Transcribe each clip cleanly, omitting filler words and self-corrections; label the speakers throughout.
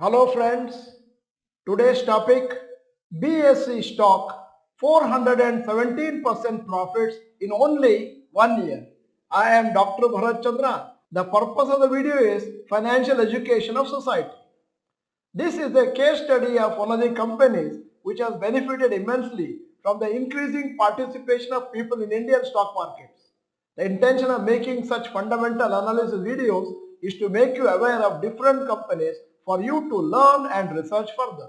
Speaker 1: Hello friends, today's topic BSE stock 417% profits in only 1 year. I am Dr. Bharath Chandra. The purpose of the video is financial education of society. This is a case study of one of the companies which has benefited immensely from the increasing participation of people in Indian stock markets. The intention of making such fundamental analysis videos is to make you aware of different companies for you to learn and research further.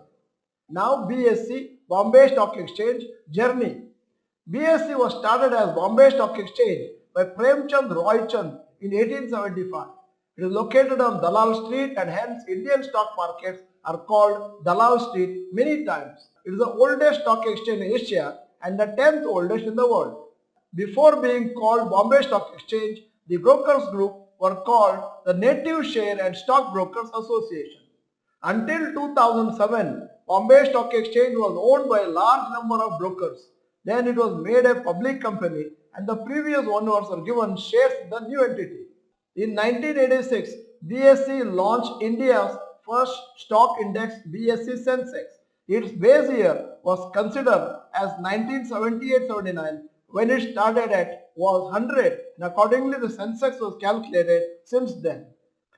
Speaker 1: Now BSE, Bombay Stock Exchange Journey. BSE was started as Bombay Stock Exchange by Premchand Roy Chand in 1875. It is located on Dalal Street and hence Indian stock markets are called Dalal Street many times. It is the oldest stock exchange in Asia and the 10th oldest in the world. Before being called Bombay Stock Exchange, the brokers group were called the Native Share and Stock Brokers Association. Until 2007, Bombay Stock Exchange was owned by a large number of brokers. Then it was made a public company and the previous owners were given shares in the new entity. In 1986, BSE launched India's first stock index BSE Sensex. Its base year was considered as 1978-79 when it started at was 100 and accordingly the Sensex was calculated since then.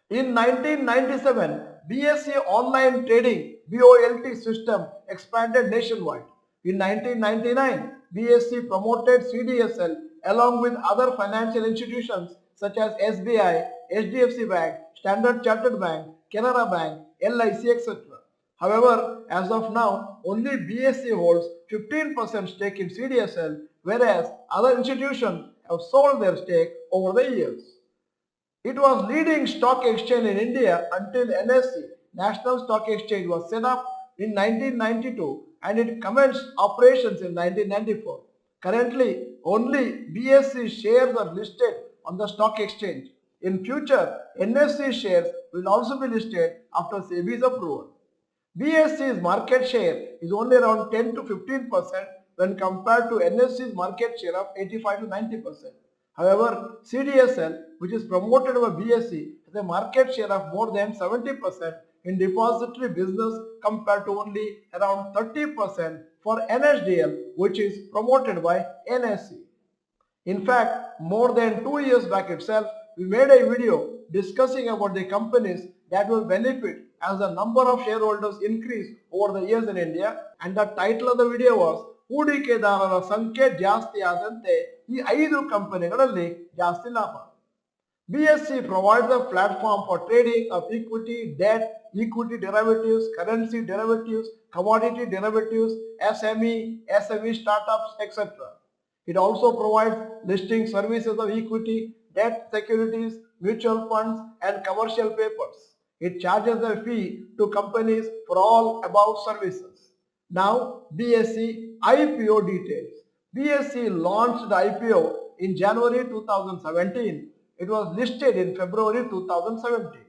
Speaker 1: In 1997, BSE online trading BOLT system expanded nationwide. In 1999, BSE promoted CDSL along with other financial institutions such as SBI, HDFC Bank, Standard Chartered Bank, Canara Bank, LIC, etc. However, as of now, only BSE holds 15% stake in CDSL, whereas other institutions have sold their stake over the years. It was leading stock exchange in India until NSE, National Stock Exchange, was set up in 1992 and it commenced operations in 1994. Currently, only BSE shares are listed on the stock exchange. In future, NSE shares will also be listed after SEBI's approval. BSE's market share is only around 10 to 15% when compared to NSE's market share of 85 to 90%. However, CDSL, which is promoted by BSE, has a market share of more than 70% in depository business compared to only around 30% for NSDL, which is promoted by NSE. In fact, more than 2 years back itself, we made a video discussing about the companies that will benefit as the number of shareholders increase over the years in India, and the title of the video was ಹೂಡಿಕೆದಾರರ ಸಂಖ್ಯೆ ಜಾಸ್ತಿ ಆದಂತೆ ಈ 5 ಕಂಪನಿಗಳಲ್ಲಿ ಜಾಸ್ತಿ ಲಾಭ. BSE provides a platform for trading of equity, debt, equity derivatives, currency derivatives, commodity derivatives, SME startups, etc. It also provides listing services of equity, debt securities, mutual funds, and commercial papers. It charges a fee to companies for all above services. Now, BSE IPO details. BSE launched the IPO in January 2017. It was listed in February 2017.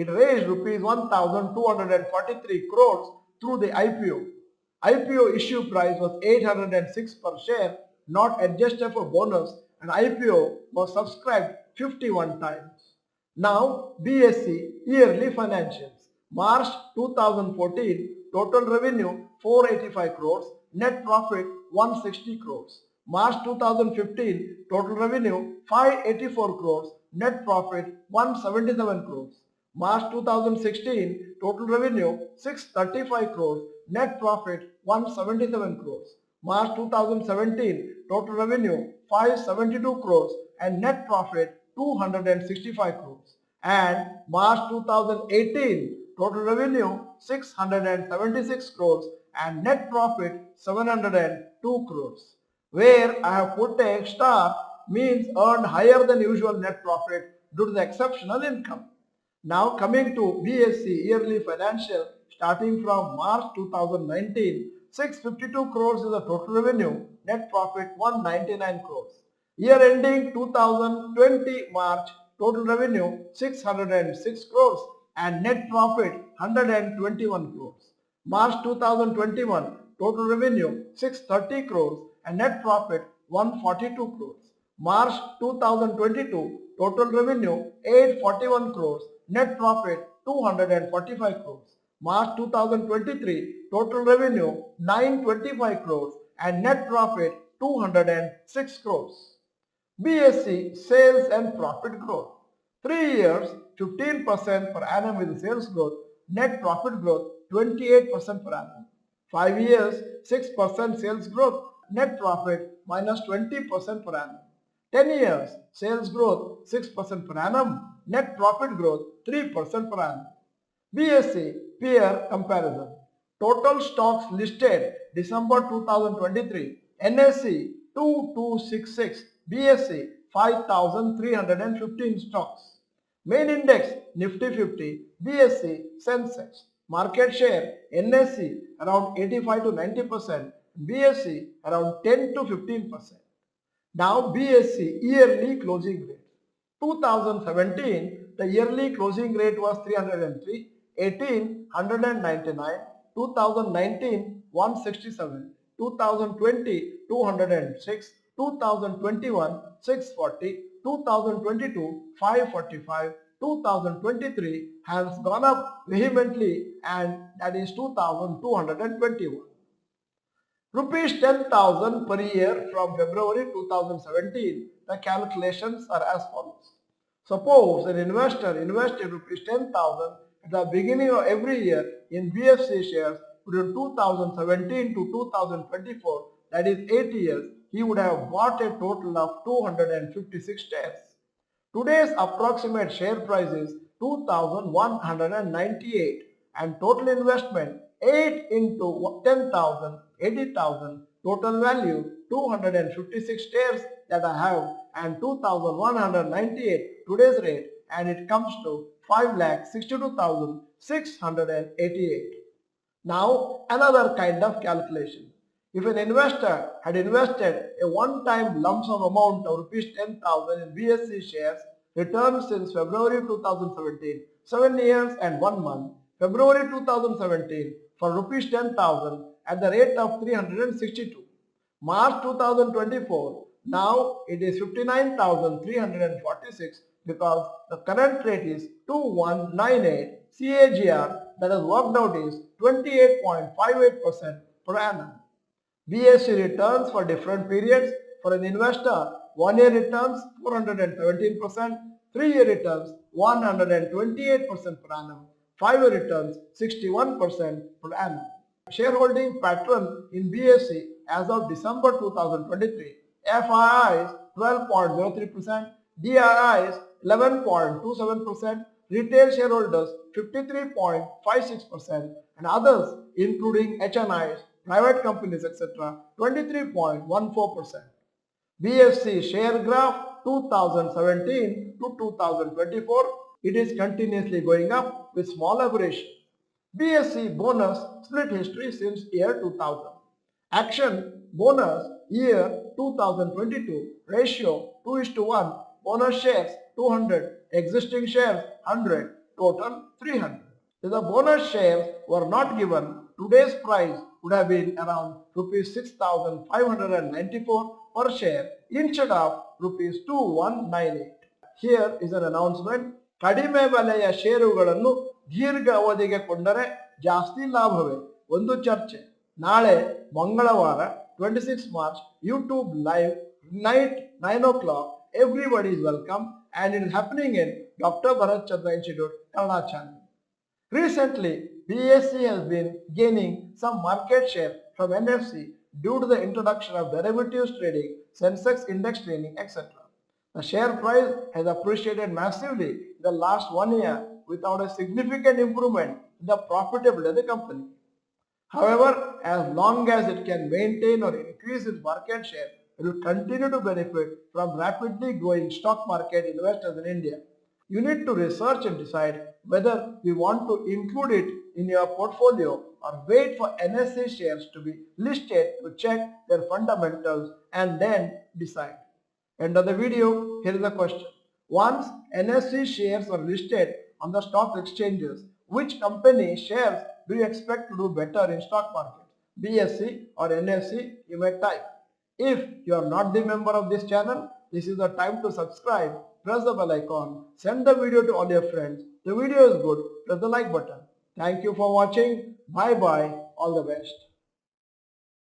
Speaker 1: It raised rupees 1,243 crores through the IPO. IPO issue price was 806 per share, not adjusted for bonus, and IPO was subscribed 51 times. Now, BSE yearly financials. March 2014, total revenue 485 crores, net profit 160 crores. March 2015, total revenue 584 crores, net profit 177 crores. March 2016, total revenue 635 crores, net profit 177 crores. March 2017, total revenue 572 crores and net profit 265 crores. And March 2018, total revenue 676 crores and net profit 702 crores. Where I have put a star means earned higher than usual net profit due to the exceptional income. Now coming to BSE yearly financial starting from March 2019, 652 crores is the total revenue, net profit 199 crores. Year ending 2020 March, total revenue 606 crores and net profit 121 crores. March 2021, total revenue 630 crores and net profit 142 crores. March 2022, total revenue 841 crores, net profit 245 crores. March 2023, total revenue 925 crores and net profit 206 crores. BSE sales and profit growth. 3 years, 15% per annum with sales growth, net profit growth 28% per annum. 5 years, 6% sales growth, net profit minus 20% per annum. 10 years, sales growth 6% per annum, net profit growth 3% per annum. BSE peer comparison. Total stocks listed December 2023, NSE 2266, BSE 5315 stocks. Main index Nifty 50, BSE Sensex. Market share NSE around 85 to 90%, BSE around 10 to 15%. Now BSE yearly closing rate. 2017, the yearly closing rate was 303, 18, 199, 2019, 167, 2020, 206, 2021, 640, 2022, 545, 2023 has gone up vehemently, and that is 2221. Rupees 10,000 per year from February 2017. The calculations are as follows. Suppose an investor invested rupees 10,000 at the beginning of every year in BSE shares between 2017 to 2024, that is 8 years, he would have bought a total of 256 shares. Today's approximate share price is 2,198 and total investment 8 into 10,000, 80,000, total value 256 shares that I have and 2,198 today's rate, and it comes to 5,62,688. Now another kind of calculation. If an investor had invested a one-time lump sum amount of rupees 10,000 in BSE shares, returns since February 2017, 7 years and 1 month, February 2017 for rupees 10,000 at the rate of 362. March 2024, now it is 59,346 because the current rate is 2198. CAGR that has worked out is 28.58% per annum. BSE returns for different periods. For an investor, 1 year returns 417%, 3 year returns 128% per annum, 5 year returns 61% per annum. Shareholding pattern in BSE as of December 2023, FIIs 12.03%, DIIs 11.27%, retail shareholders 53.56%, and others including HNIs, private companies, etc. 23.14%. BSE share graph 2017 to 2024, it is continuously going up with small aberration. BSE bonus split history since year 2000. Action bonus year 2022, ratio 2:1, bonus shares 200, existing shares 100, total 300. If the bonus shares were not given, today's price would have been around rupees 6,594 per share instead of rupees 2198. Here is an announcement. ಕಡಿಮೆ ಬೆಲೆಯ ಷೇರುಗಳನ್ನು ದೀರ್ಘ ಅವಧಿಗೆ ಕೊಂಡರೆ ಜಾಸ್ತಿ ಲಾಭವೇ? ಒಂದು ಚರ್ಚೆ. ನಾಳೆ ಮಂಗಳವಾರ 26 March YouTube live night 9 o'clock. Everybody is welcome, and it is happening in Dr. Bharath Chandra Institute, Kannada channel. Recently, BSE has been gaining some market share from NFC due to the introduction of derivatives trading, Sensex index trading, etc. The share price has appreciated massively in the last 1 year without a significant improvement in the profitability of the company. However, as long as it can maintain or increase its market share, it will continue to benefit from rapidly growing stock market investors in India. You need to research and decide whether we want to include it in your portfolio or wait for NSE shares to be listed to check their fundamentals and then decide. End of the video, here is the question. Once NSE shares are listed on the stock exchanges, which company shares do you expect to do better in stock market? BSE or NSE? You may type. If you are not the member of this channel, this is the time to subscribe. Press the bell icon. Send the video to all your friends. The video is good. Press the like button. Thank you for watching. Bye bye. All the best.